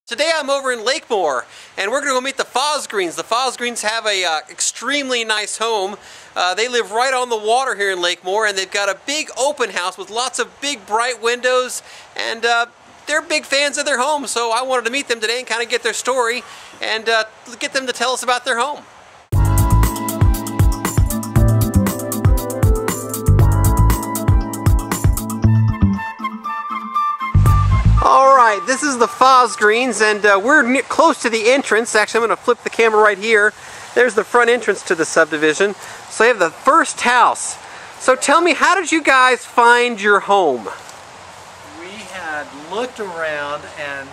Today I'm over in Lakemoor, and we're going to go meet the Foss Greens. The Foss Greens have a extremely nice home. They live right on the water here in Lakemoor, and they've got a big open house with lots of big bright windows, and they're big fans of their home, so I wanted to meet them today and kind of get their story and get them to tell us about their home. Alright, this is the Foss Greens, and we're close to the entrance. Actually, I'm going to flip the camera right here. There's the front entrance to the subdivision. So they have the first house. So tell me, how did you guys find your home? We had looked around, and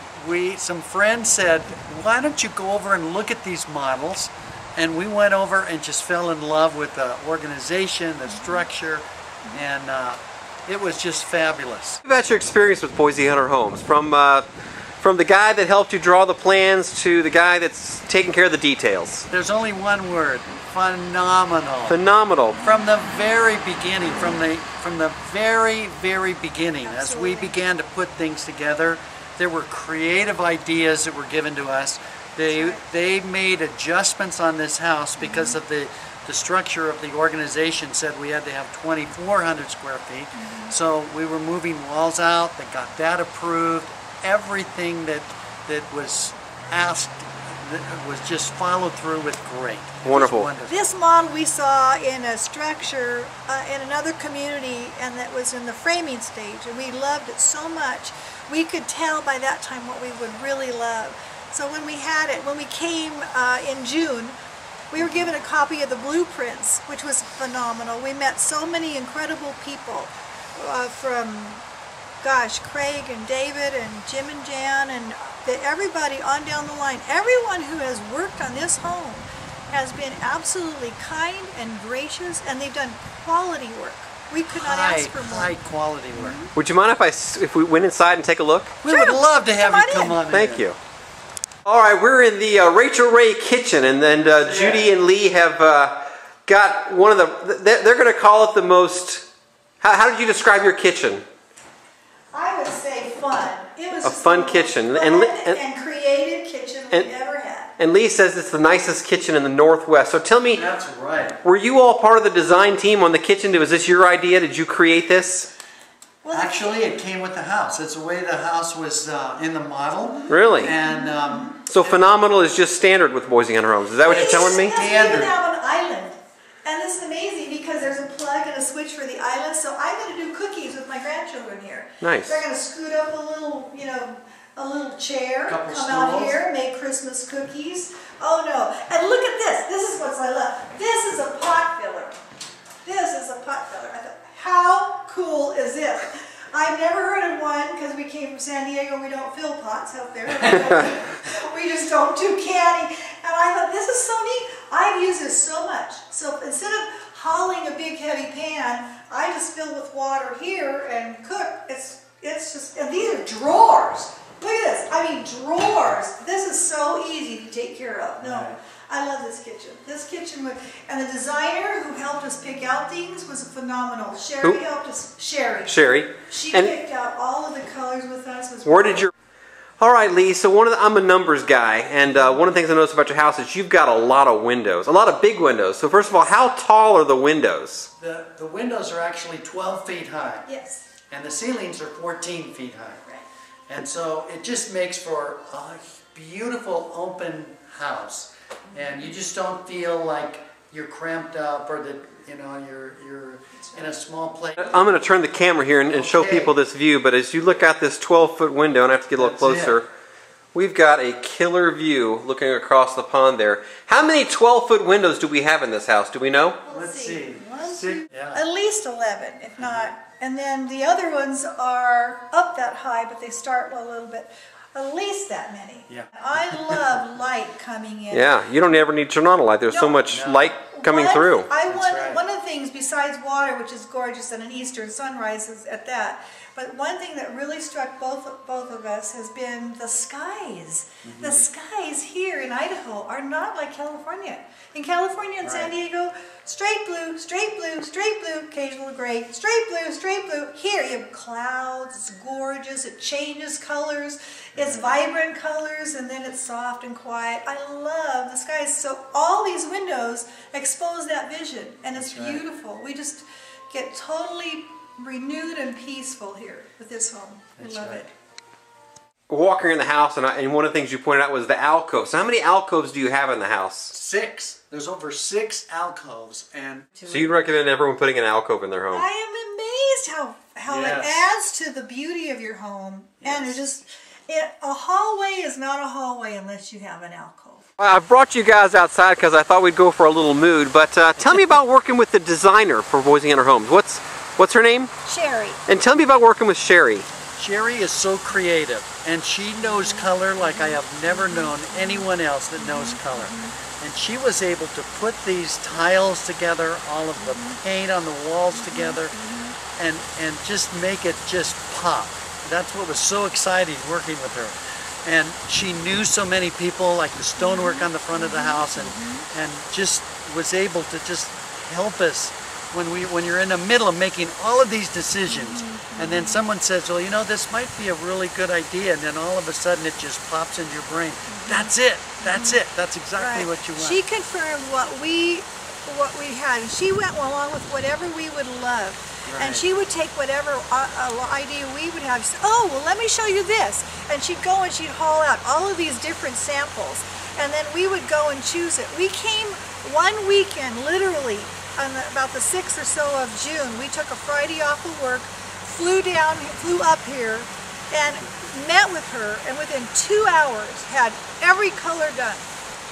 some friends said, why don't you go over and look at these models? And we went over and just fell in love with the organization, the structure, and it was just fabulous. What about your experience with Boise Hunter Homes? From the guy that helped you draw the plans to the guy that's taking care of the details. There's only one word: phenomenal. Phenomenal. From the very beginning, from the very beginning, as we began to put things together, there were creative ideas that were given to us. They made adjustments on this house because of the structure of the organization said we had to have 2,400 square feet. So we were moving walls out. They got that approved. Everything that was asked was just followed through with great. Wonderful. This model we saw in a structure in another community, and that was in the framing stage, and we loved it so much. We could tell by that time what we would really love. So when we had it, when we came in June, we were given a copy of the blueprints, which was phenomenal. We met so many incredible people from, gosh, Craig and David and Jim and Jan and everybody on down the line. Everyone who has worked on this home has been absolutely kind and gracious, and they've done quality work. We could not ask for more. High quality work. Would you mind if we went inside and take a look? We would love to have you come on in. Thank you. All right, we're in the Rachel Ray kitchen, and then Judy and Lee have got one of the, they're going to call it the most, how did you describe your kitchen? I would say fun. It was a fun kitchen. And creative kitchen we've ever had. And Lee says it's the nicest kitchen in the Northwest. So tell me, that's right. Were you all part of the design team on the kitchen? Was this your idea? Did you create this? Well, actually, it came with the house. It's the way the house was in the model. Really? And so phenomenal is just standard with Boise Hunter Homes. Is that what you're telling me? Yes, we even have an island. And this is amazing because there's a plug and a switch for the island. So I'm going to do cookies with my grandchildren here. Nice. They're going to scoot up a little, a little chair, come out here, make Christmas cookies. Oh no. And look at this. This is what I love. This is a pot filler. This is a pot filler. I thought, how cool is this? I've never heard of one because we came from San Diego. We don't fill pots out there. We just don't do canning. And I thought, this is so neat. I've used this so much. So instead of hauling a big heavy pan, I just fill with water here and cook. It's just, and these are drawers. Look at this. I mean, drawers. This is so easy to take care of. No. I love this kitchen. This kitchen, and the designer who helped us pick out things was phenomenal. Sherry helped us. Sherry. She picked out all of the colors with us. Where did your... All right, Lee. So I'm a numbers guy, and one of the things I noticed about your house is you've got a lot of windows, a lot of big windows. So first of all, how tall are the windows? The windows are actually 12 feet high. Yes. And the ceilings are 14 feet high. Right. And so it just makes for a beautiful open house. And you just don't feel like you're cramped up or that you're in a small place. I'm going to turn the camera here and show people this view, but as you look out this 12-foot window, and I have to get a little closer, we've got a killer view looking across the pond there. How many 12-foot windows do we have in this house? Do we know? Let's see. At least 11, if not. And then the other ones are up that high, but they start a little bit. At least that many. Yeah. I love light coming in. Yeah, you don't ever need to turn on a light. There's so much light coming through. One of the things besides water, which is gorgeous, and an eastern sunrise is at that, but one thing that really struck both of us has been the skies. The skies here in Idaho are not like California. In California and San Diego, straight blue, straight blue, straight blue, occasional gray, straight blue, straight blue. Here you have clouds, it's gorgeous, it changes colors. It's vibrant colors and then it's soft and quiet. I love the skies. So all these windows expose that vision and it's beautiful. We just get totally renewed and peaceful here with this home. We love it. Walking in the house, and one of the things you pointed out was the alcove. So how many alcoves do you have in the house? 6. There's over 6 alcoves, and so you'd recommend everyone putting an alcove in their home? I am amazed how it adds to the beauty of your home, and a hallway is not a hallway unless you have an alcove. I've brought you guys outside because I thought we'd go for a little mood, but tell me about working with the designer for Boise Hunter Homes. What's her name? Sherry. And tell me about working with Sherry. Sherry is so creative, and she knows color like I have never known anyone else that knows color. And she was able to put these tiles together, all of the paint on the walls together, and just make it just pop. That's what was so exciting working with her. And she knew so many people, like the stonework on the front of the house, and just was able to just help us when you're in the middle of making all of these decisions, and then someone says, well, you know, this might be a really good idea, and then all of a sudden it just pops into your brain. That's it. That's it. That's exactly what you want. She confirmed what we had, and she went along with whatever we would love. Right. And she would take whatever idea we would have. She'd say, oh, well, let me show you this. And she'd go and she'd haul out all of these different samples, and then we would go and choose it. We came one weekend, literally, on about the 6th or so of June. We took a Friday off of work, flew up here, and met with her, and within 2 hours had every color done,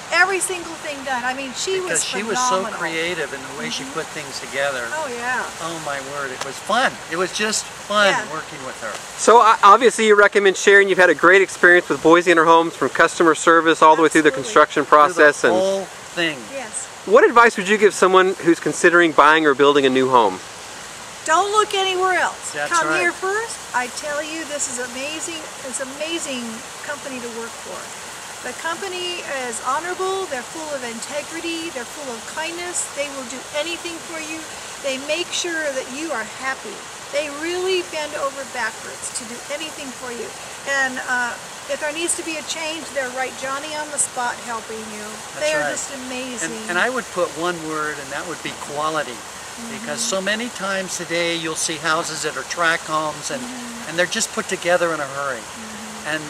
every single thing done. I mean, she was phenomenal. Because she was so creative in the way she put things together. Oh yeah. Oh my word, it was fun. It was just fun working with her. So obviously you recommend Sharon. You've had a great experience with Boise Hunter Homes, from customer service all the way through the construction process. Through the whole thing. Yes. What advice would you give someone who's considering buying or building a new home? Don't look anywhere else. That's Come right. here first. I tell you, this is amazing. It's an amazing company to work for. The company is honorable. They're full of integrity. They're full of kindness. They will do anything for you. They make sure that you are happy. They really bend over backwards to do anything for you. And if there needs to be a change, they're right Johnny on the spot helping you. They are just amazing. And I would put one word, and that would be quality. Because so many times today you'll see houses that are tract homes, and they're just put together in a hurry. And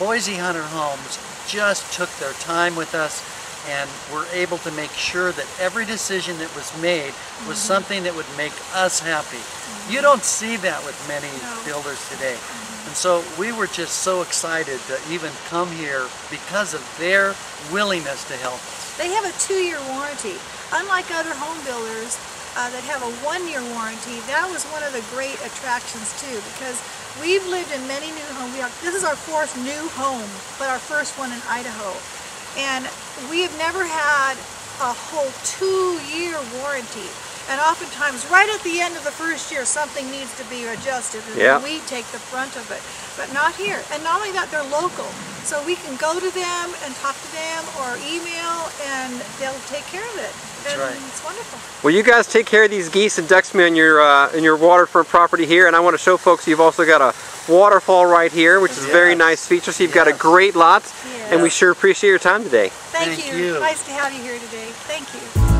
Boise Hunter Homes just took their time with us, and were able to make sure that every decision that was made was something that would make us happy. You don't see that with many builders today. And so we were just so excited to even come here because of their willingness to help us. They have a 2-year warranty. Unlike other home builders that have a 1-year warranty, that was one of the great attractions too, because we've lived in many new homes. This is our 4th new home, but our first one in Idaho. And we have never had a whole 2-year warranty. And oftentimes, right at the end of the first year, something needs to be adjusted, and then we take the brunt of it. But not here. And not only that, they're local. So we can go to them and talk to them or email, and they'll take care of it. That's right. It's wonderful. Well, you guys take care of these geese and ducks on your waterfront property here, and I want to show folks you've also got a waterfall right here, which is a very nice feature. So you've got a great lot, and we sure appreciate your time today. Thank you. Nice to have you here today. Thank you.